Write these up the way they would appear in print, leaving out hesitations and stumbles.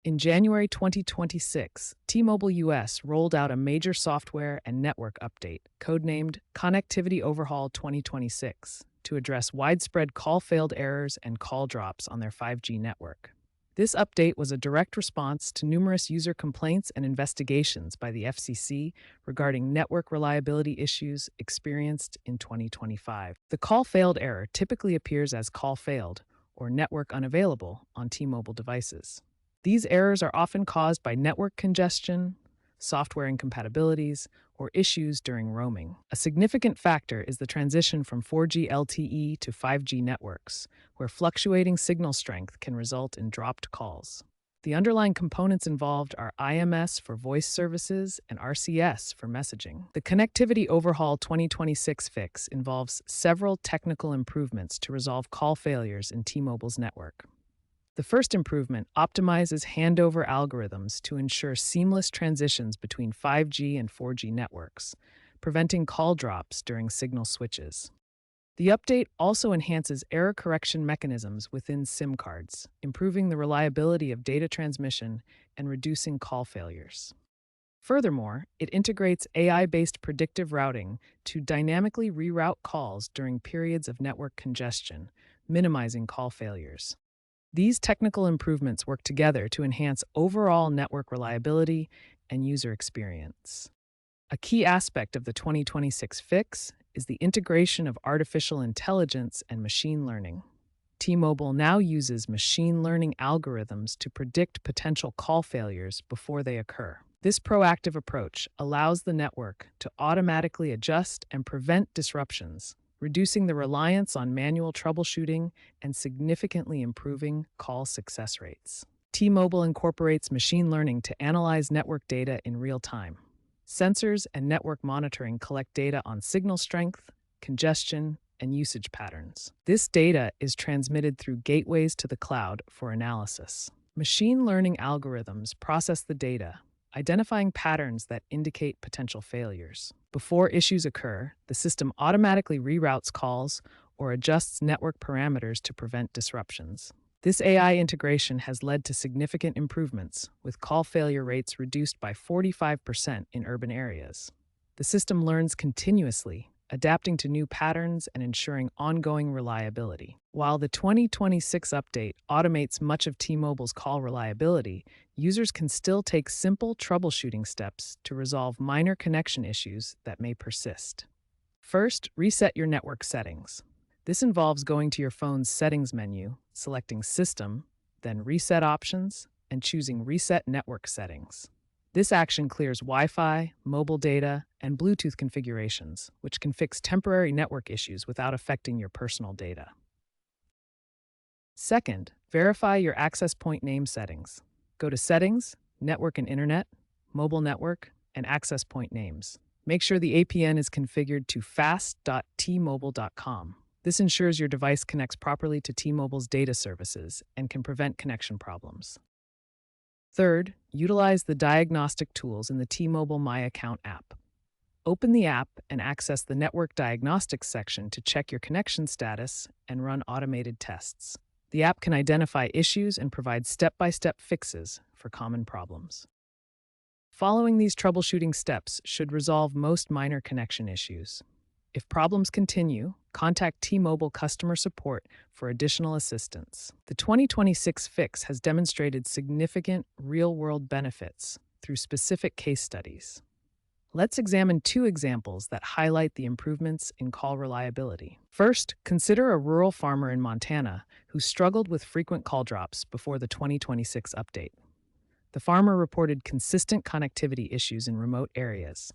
In January 2026, T-Mobile US rolled out a major software and network update, codenamed Connectivity Overhaul 2026, to address widespread call failed errors and call drops on their 5G network. This update was a direct response to numerous user complaints and investigations by the FCC regarding network reliability issues experienced in 2025. The call failed error typically appears as call failed or network unavailable on T-Mobile devices. These errors are often caused by network congestion, software incompatibilities, or issues during roaming. A significant factor is the transition from 4G LTE to 5G networks, where fluctuating signal strength can result in dropped calls. The underlying components involved are IMS for voice services and RCS for messaging. The Connectivity Overhaul 2026 fix involves several technical improvements to resolve call failures in T-Mobile's network. The first improvement optimizes handover algorithms to ensure seamless transitions between 5G and 4G networks, preventing call drops during signal switches. The update also enhances error correction mechanisms within SIM cards, improving the reliability of data transmission and reducing call failures. Furthermore, it integrates AI-based predictive routing to dynamically reroute calls during periods of network congestion, minimizing call failures. These technical improvements work together to enhance overall network reliability and user experience. A key aspect of the 2026 fix is the integration of artificial intelligence and machine learning. T-Mobile now uses machine learning algorithms to predict potential call failures before they occur. This proactive approach allows the network to automatically adjust and prevent disruptions, reducing the reliance on manual troubleshooting and significantly improving call success rates. T-Mobile incorporates machine learning to analyze network data in real time. Sensors and network monitoring collect data on signal strength, congestion, and usage patterns. This data is transmitted through gateways to the cloud for analysis. Machine learning algorithms process the data, identifying patterns that indicate potential failures. Before issues occur, the system automatically reroutes calls or adjusts network parameters to prevent disruptions. This AI integration has led to significant improvements, with call failure rates reduced by 45% in urban areas. The system learns continuously, adapting to new patterns and ensuring ongoing reliability. While the 2026 update automates much of T-Mobile's call reliability, users can still take simple troubleshooting steps to resolve minor connection issues that may persist. First, reset your network settings. This involves going to your phone's settings menu, selecting System, then Reset Options, and choosing Reset Network Settings. This action clears Wi-Fi, mobile data, and Bluetooth configurations, which can fix temporary network issues without affecting your personal data. Second, verify your access point name settings. Go to Settings, Network and Internet, Mobile Network, and Access Point Names. Make sure the APN is configured to fast.tmobile.com. This ensures your device connects properly to T-Mobile's data services and can prevent connection problems. Third, utilize the diagnostic tools in the T-Mobile My Account app. Open the app and access the Network Diagnostics section to check your connection status and run automated tests. The app can identify issues and provide step-by-step fixes for common problems. Following these troubleshooting steps should resolve most minor connection issues. If problems continue, contact T-Mobile customer support for additional assistance. The 2026 fix has demonstrated significant real-world benefits through specific case studies. Let's examine two examples that highlight the improvements in call reliability. First, consider a rural farmer in Montana who struggled with frequent call drops before the 2026 update. The farmer reported consistent connectivity issues in remote areas.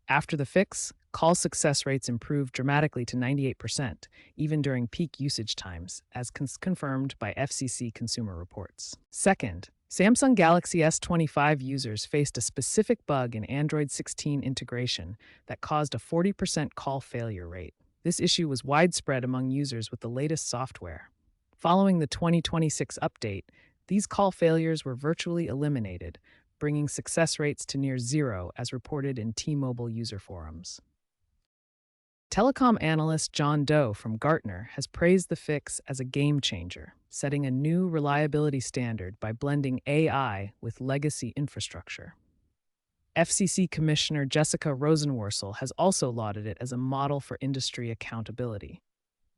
After the fix, call success rates improved dramatically to 98%, even during peak usage times, as confirmed by FCC consumer reports. Second, Samsung Galaxy S25 users faced a specific bug in Android 16 integration that caused a 40% call failure rate. This issue was widespread among users with the latest software. Following the 2026 update, these call failures were virtually eliminated, bringing success rates to near zero as reported in T-Mobile user forums. Telecom analyst John Doe from Gartner has praised the fix as a game changer, setting a new reliability standard by blending AI with legacy infrastructure. FCC Commissioner Jessica Rosenworcel has also lauded it as a model for industry accountability.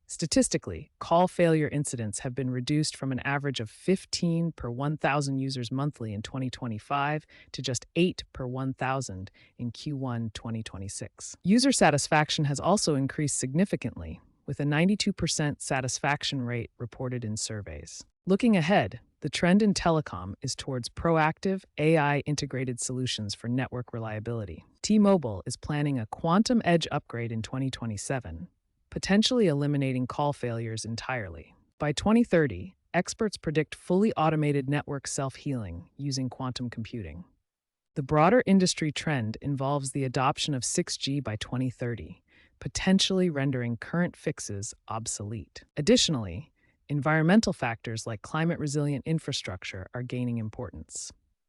Statistically, call failure incidents have been reduced from an average of 15 per 1,000 users monthly in 2025 to just 8 per 1,000 in Q1 2026. User satisfaction has also increased significantly, with a 92% satisfaction rate reported in surveys. Looking ahead, the trend in telecom is towards proactive, AI-integrated solutions for network reliability. T-Mobile is planning a quantum edge upgrade in 2027, potentially eliminating call failures entirely. By 2030, experts predict fully automated network self-healing using quantum computing. The broader industry trend involves the adoption of 6G by 2030, potentially rendering current fixes obsolete. Additionally, environmental factors like climate-resilient infrastructure are gaining importance.